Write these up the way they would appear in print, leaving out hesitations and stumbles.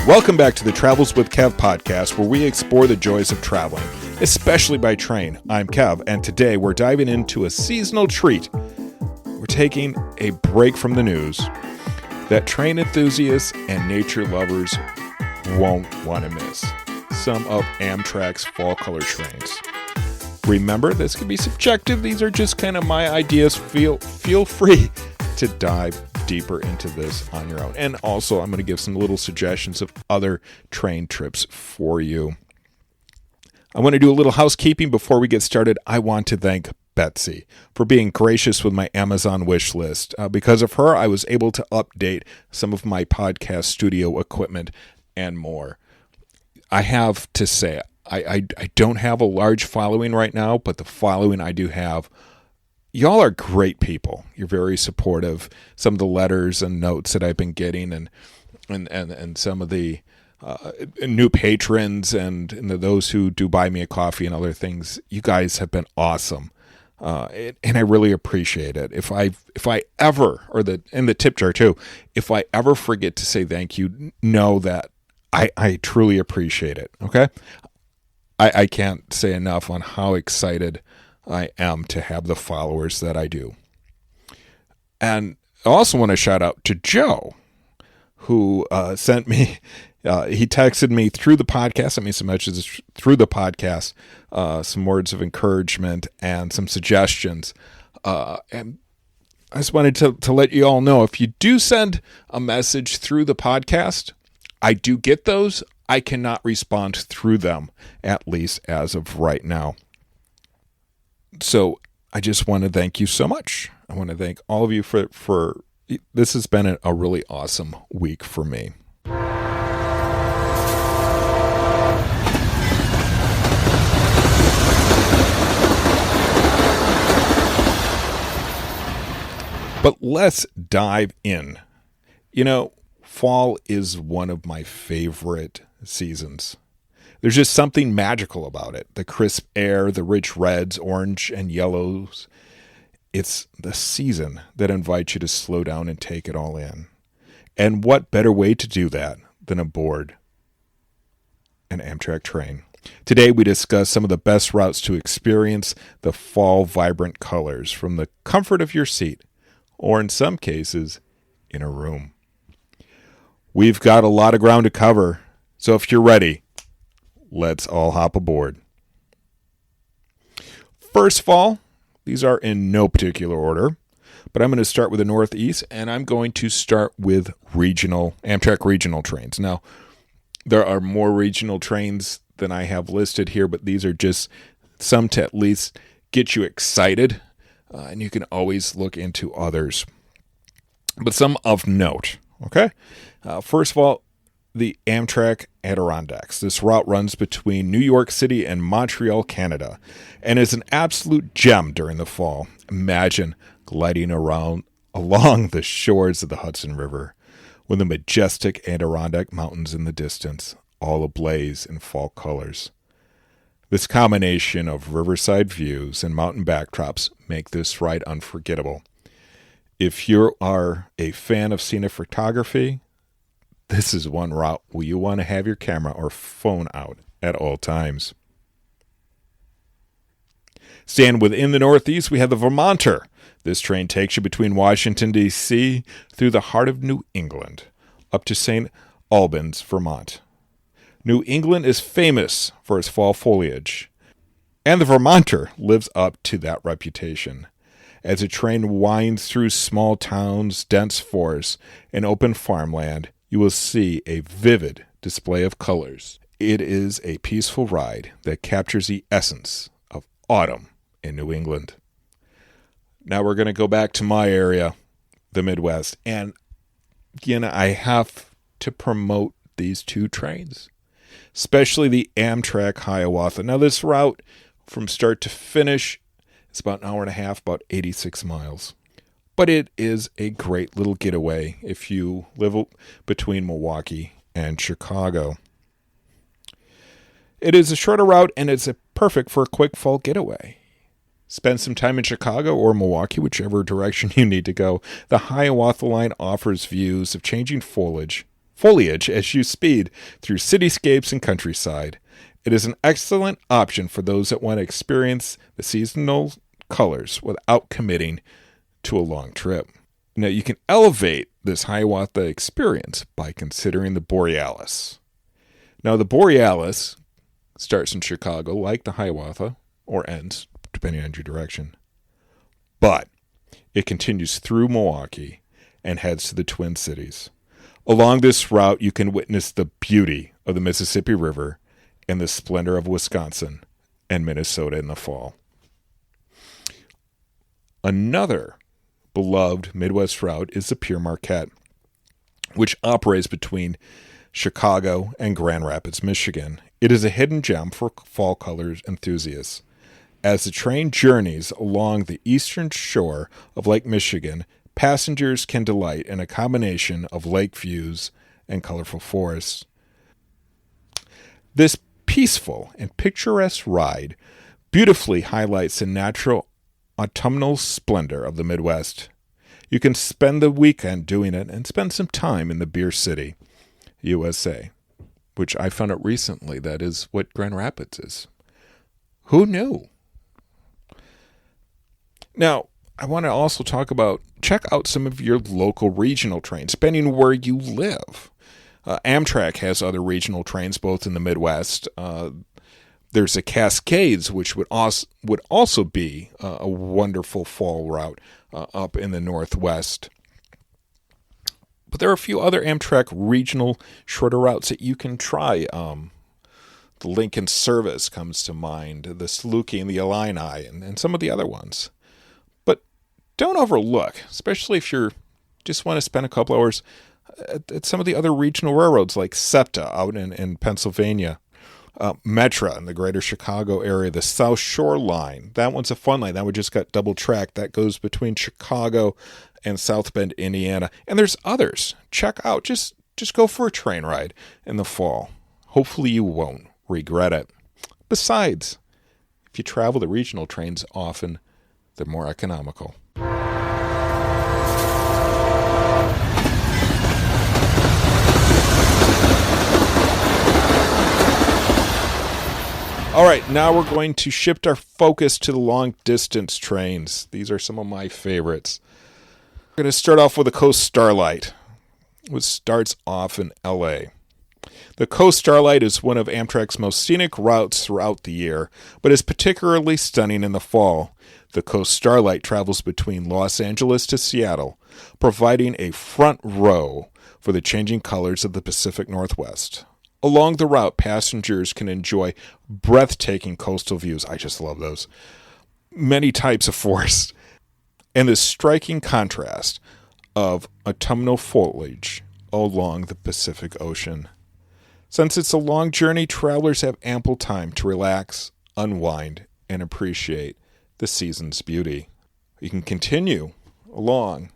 Welcome back to the Travels with Kev podcast, where we explore the joys of traveling, especially by train. I'm Kev, and today we're diving into a seasonal treat. We're taking a break from the news that train enthusiasts and nature lovers won't want to miss. Some of Amtrak's Fall Color trains. Remember, this can be subjective. These are just kind of my ideas. Feel free to dive deeper into this on your own. And also, I'm going to give some little suggestions of other train trips for you. I want to do a little housekeeping before we get started. I want to thank Betsy for being gracious with my Amazon wish list. Because of her, I was able to update some of my podcast studio equipment and more. I have to say, I don't have a large following right now, but the following I do have, y'all are great people. You're very supportive. Some of the letters and notes that I've been getting and some of the new patrons and those who do buy me a coffee and other things, you guys have been awesome. And I really appreciate it. If I ever, and the tip jar too, if I ever forget to say thank you, know that I truly appreciate it. Okay. I can't say enough on how excited I am to have the followers that I do. And I also want to shout out to Joe, who sent me, he texted me through the podcast, sent me some messages through the podcast, some words of encouragement and some suggestions. And I just wanted to let you all know, if you do send a message through the podcast, I do get those. I cannot respond through them, at least as of right now. So I just want to thank you so much. I want to thank all of you for this has been a really awesome week for me. But let's dive in. You know, fall is one of my favorite seasons. There's just something magical about it. The crisp air, the rich reds, orange, and yellows. It's the season that invites you to slow down and take it all in. And what better way to do that than aboard an Amtrak train? Today we discuss some of the best routes to experience the fall vibrant colors from the comfort of your seat, or in some cases, in a room. We've got a lot of ground to cover, so if you're ready, let's all hop aboard. First fall, these are in no particular order, but I'm going to start with the Northeast, and I'm going to start with Amtrak regional trains. Now, there are more regional trains than I have listed here, but these are just some to at least get you excited, and you can always look into others. But some of note, okay? First of all, the Amtrak Adirondacks. This route runs between New York City and Montreal, Canada, and is an absolute gem during the fall. Imagine gliding along the shores of the Hudson River with the majestic Adirondack Mountains in the distance, all ablaze in fall colors. This combination of riverside views and mountain backdrops make this ride unforgettable. If you are a fan of scenic photography, this is one route where you want to have your camera or phone out at all times. Staying within the Northeast, we have the Vermonter. This train takes you between Washington, D.C., through the heart of New England, up to St. Albans, Vermont. New England is famous for its fall foliage, and the Vermonter lives up to that reputation. As the train winds through small towns, dense forests, and open farmland, you will see a vivid display of colors. It is a peaceful ride that captures the essence of autumn in New England. Now we're going to go back to my area, the Midwest, and again, I have to promote these two trains, especially the Amtrak Hiawatha. Now this route from start to finish is about an hour and a half, about 86 miles. But it is a great little getaway if you live between Milwaukee and Chicago. It is a shorter route, and it's perfect for a quick fall getaway. Spend some time in Chicago or Milwaukee, whichever direction you need to go. The Hiawatha line offers views of changing foliage, foliage as you speed through cityscapes and countryside. It is an excellent option for those that want to experience the seasonal colors without committing to a long trip. Now, you can elevate this Hiawatha experience by considering the Borealis. Now, the Borealis starts in Chicago, like the Hiawatha, or ends, depending on your direction. But it continues through Milwaukee and heads to the Twin Cities. Along this route, you can witness the beauty of the Mississippi River and the splendor of Wisconsin and Minnesota in the fall. Another beloved Midwest route is the Pere Marquette, which operates between Chicago and Grand Rapids, Michigan. It is a hidden gem for fall colors enthusiasts. As the train journeys along the eastern shore of Lake Michigan, passengers can delight in a combination of lake views and colorful forests. This peaceful and picturesque ride beautifully highlights the natural autumnal splendor of the Midwest. You can spend the weekend doing it and spend some time in the Beer City, USA, which I found out recently that is what Grand Rapids is. Who knew? Now, I want to also talk about, check out some of your local regional trains, depending where you live. Amtrak has other regional trains, both in the Midwest. There's the Cascades, which would also be a wonderful fall route up in the Northwest. But there are a few other Amtrak regional shorter routes that you can try. The Lincoln Service comes to mind, the Saluki and the Illini, and some of the other ones. But don't overlook, especially if you just want to spend a couple hours at some of the other regional railroads like SEPTA out in Pennsylvania. Metra in the greater Chicago area, the South Shore Line. That one's a fun line. That one just got double tracked. That goes between Chicago and South Bend, Indiana. And there's others. Check out. Just go for a train ride in the fall. Hopefully you won't regret it. Besides, if you travel the regional trains often, they're more economical. All right, now we're going to shift our focus to the long-distance trains. These are some of my favorites. We're going to start off with the Coast Starlight, which starts off in L.A. The Coast Starlight is one of Amtrak's most scenic routes throughout the year, but is particularly stunning in the fall. The Coast Starlight travels between Los Angeles to Seattle, providing a front row for the changing colors of the Pacific Northwest. Along the route, passengers can enjoy breathtaking coastal views. I just love those. Many types of forest, and the striking contrast of autumnal foliage along the Pacific Ocean. Since it's a long journey, travelers have ample time to relax, unwind, and appreciate the season's beauty. You can continue along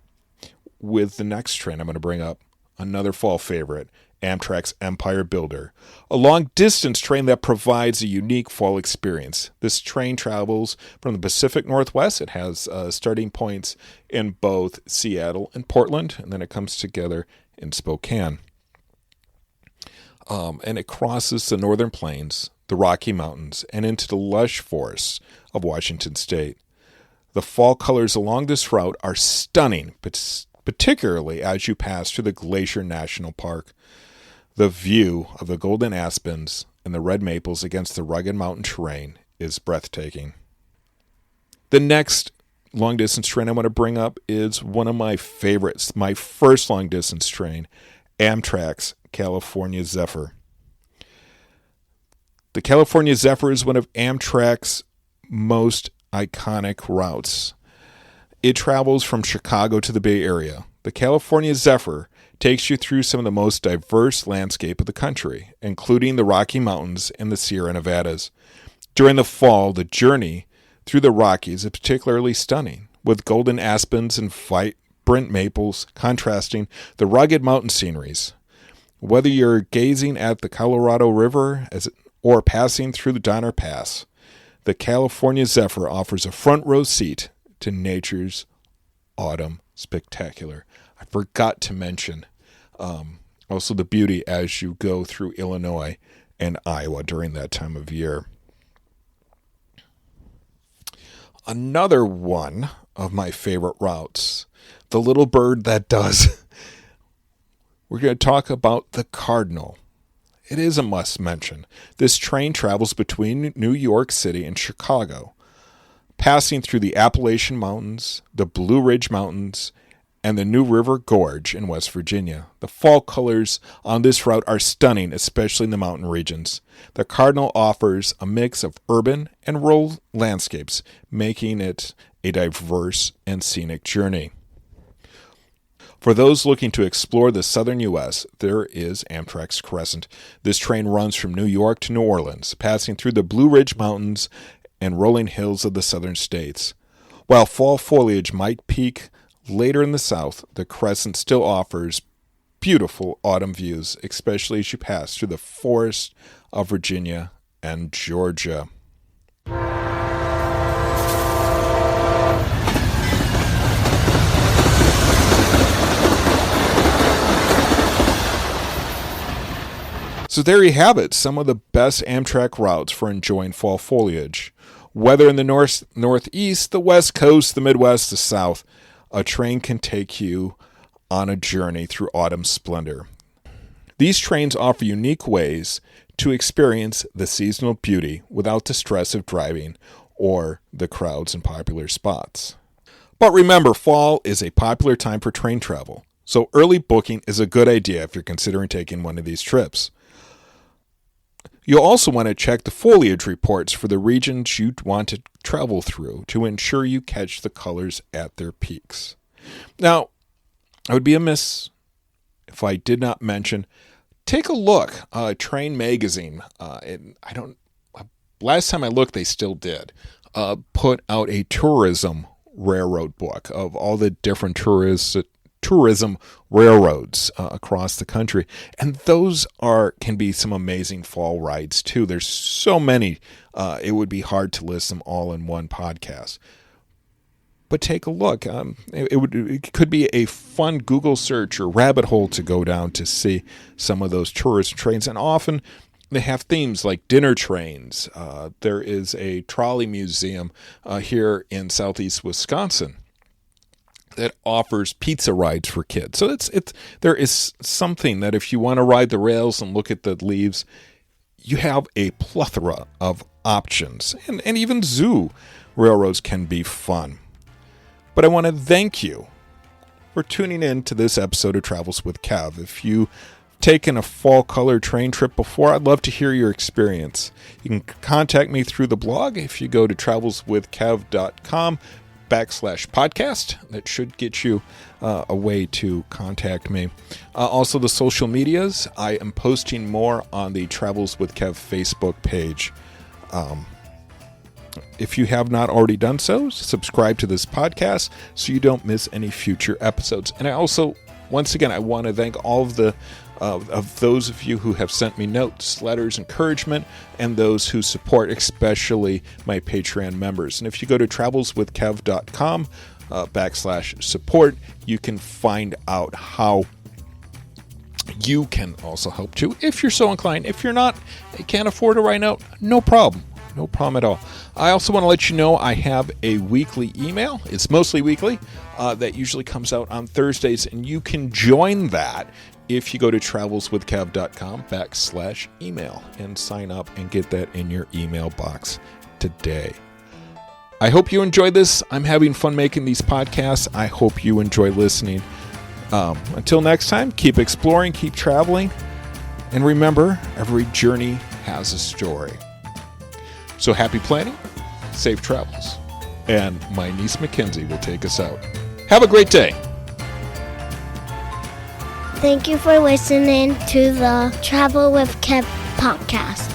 with the next train I'm going to bring up, another fall favorite, Amtrak's Empire Builder, a long-distance train that provides a unique fall experience. This train travels from the Pacific Northwest. It has starting points in both Seattle and Portland, and then it comes together in Spokane. And it crosses the Northern Plains, the Rocky Mountains, and into the lush forests of Washington State. The fall colors along this route are stunning, but particularly as you pass through the Glacier National Park. The view of the golden aspens and the red maples against the rugged mountain terrain is breathtaking. The next long-distance train I want to bring up is one of my favorites, my first long-distance train, Amtrak's California Zephyr. The California Zephyr is one of Amtrak's most iconic routes. It travels from Chicago to the Bay Area. The California Zephyr takes you through some of the most diverse landscape of the country, including the Rocky Mountains and the Sierra Nevadas. During the fall, the journey through the Rockies is particularly stunning, with golden aspens and vibrant maples contrasting the rugged mountain sceneries. Whether you're gazing at the Colorado River or passing through the Donner Pass, the California Zephyr offers a front row seat to nature's autumn spectacular. I forgot to mention Also the beauty as you go through Illinois and Iowa during that time of year. Another one of my favorite routes, the little bird that does. We're going to talk about the Cardinal. It is a must mention. This train travels between New York City and Chicago, passing through the Appalachian Mountains, the Blue Ridge Mountains, and the New River Gorge in West Virginia. The fall colors on this route are stunning, especially in the mountain regions. The Cardinal offers a mix of urban and rural landscapes, making it a diverse and scenic journey. For those looking to explore the southern U.S., there is Amtrak's Crescent. This train runs from New York to New Orleans, passing through the Blue Ridge Mountains and rolling hills of the southern states. While fall foliage might peak later in the south, the Crescent still offers beautiful autumn views, especially as you pass through the forests of Virginia and Georgia. So there you have it, some of the best Amtrak routes for enjoying fall foliage. Whether in the northeast, the west coast, the Midwest, the south, a train can take you on a journey through autumn splendor. These trains offer unique ways to experience the seasonal beauty without the stress of driving or the crowds in popular spots. But remember, fall is a popular time for train travel, so early booking is a good idea if you're considering taking one of these trips. You'll also want to check the foliage reports for the regions you want to travel through to ensure you catch the colors at their peaks. Now, I would be amiss if I did not mention, take a look. Train Magazine, last time I looked, they still did, put out a tourism railroad book of all the different tourism railroads across the country, and those can be some amazing fall rides too. There's so many, it would be hard to list them all in one podcast. But take a look. It could be a fun Google search or rabbit hole to go down to see some of those tourist trains, and often they have themes like dinner trains. There is a trolley museum here in southeast Wisconsin that offers pizza rides for kids. So there is something that if you want to ride the rails and look at the leaves, you have a plethora of options. And even zoo railroads can be fun. But I want to thank you for tuning in to this episode of Travels with Kev. If you've taken a fall color train trip before, I'd love to hear your experience. You can contact me through the blog if you go to travelswithkev.com/podcast. That should get you a way to contact me. Also, the social medias. I am posting more on the Travels with Kev Facebook page. If you have not already done so, subscribe to this podcast so you don't miss any future episodes. And I also, once again, I want to thank all of those of you who have sent me notes, letters, encouragement, and those who support, especially my Patreon members. And if you go to travelswithkev.com /support, you can find out how you can also help too, if you're so inclined. If you're not, you can't afford it right now, no problem. No problem at all. I also want to let you know I have a weekly email. It's mostly weekly. That usually comes out on Thursdays, and you can join that if you go to travelswithkev.com /email and sign up and get that in your email box today. I hope you enjoyed this. I'm having fun making these podcasts. I hope you enjoy listening. Until next time, keep exploring, keep traveling, and remember, every journey has a story. So happy planning, safe travels, and my niece Mackenzie will take us out. Have a great day. Thank you for listening to the Travel with Kev podcast.